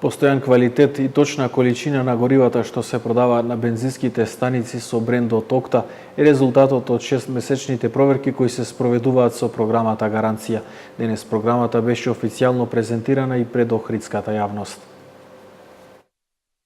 Постојан квалитет и точна количина на горивата што се продаваат на бензинските станици со брендот Окта е резултатот од 6-месечните проверки кои се спроведуваат со програмата Гаранција. Денес програмата беше официјално презентирана и пред охридската јавност.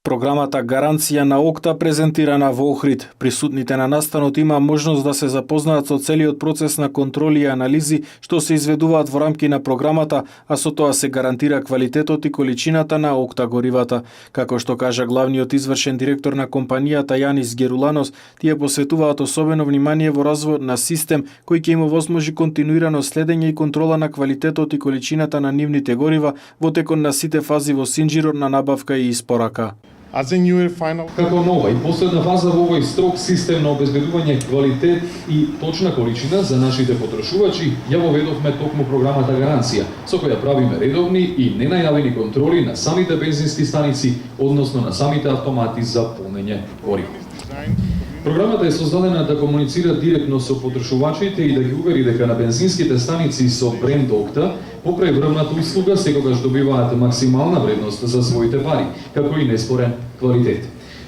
Програмата Гаранција на Окта презентирана во Охрид. Присутните на настанот има можност да се запознаат со целиот процес на контроли и анализи што се изведуваат во рамки на програмата, а со тоа се гарантира квалитетот и количината на Окта горивата. Како што кажа главниот извршен директор на компанијата Јанис Геруланос, тие посветуваат особено внимание во развојот на систем кој ќе им овозможи континуирано следење и контрола на квалитетот и количината на нивните горива во текот на сите фази во синџирот на набавка и испорака. Како нова и последна фаза во овој строг систем на обезбедување квалитет и точна количина за нашите потрошувачи, ја воведовме токму програмата Гаранција, со која правиме редовни и ненајавени контроли на самите бензински станици, односно на самите автомати за полнење гориво. Програмата е создадена да комуницира директно со потрошувачите и да ги увери дека на бензинските станици со бренд Окта покрај врвната услуга секогаш добиваат максимална вредност за своите пари, како и неспорен квалитет.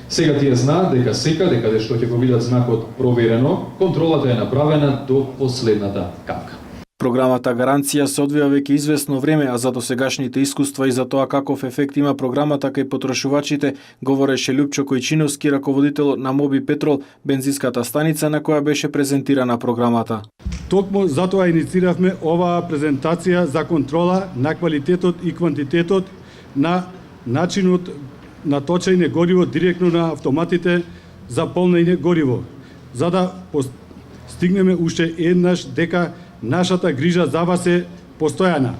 Сега тие знаат дека секаде каде што ќе го видат знакот проверено, контролата е направена до последната капка. Програмата Гаранција се одвива веќе известно време, а за досегашните искуства и за тоа каков ефект има програмата кај потрошувачите, говореше Љупчо Којчиновски, раководител на Моби Петрол, бензинската станица на која беше презентирана програмата. Токму затоа иницииравме оваа презентација за контрола на квалитетот и квантитетот на начинот на точење гориво директно на автоматите за полнење гориво, за да постигнеме уште еднаш дека нашата грижа за вас е постојана.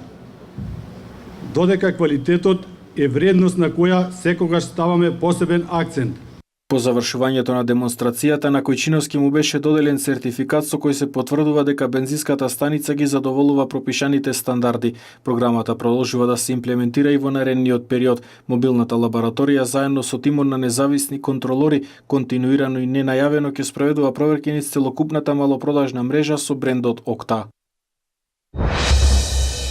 Додека квалитетот е вредност на која секогаш ставаме посебен акцент. По завршувањето на демонстрацијата на Којчиновски му беше доделен сертификат со кој се потврдува дека бензинската станица ги задоволува пропишаните стандарди. Програмата продолжува да се имплементира и во наредниот период. Мобилната лабораторија заедно со тимот на независни контролори континуирано и ненајавено ќе спроведува проверки низ целокупната малопродажна мрежа со брендот Окта.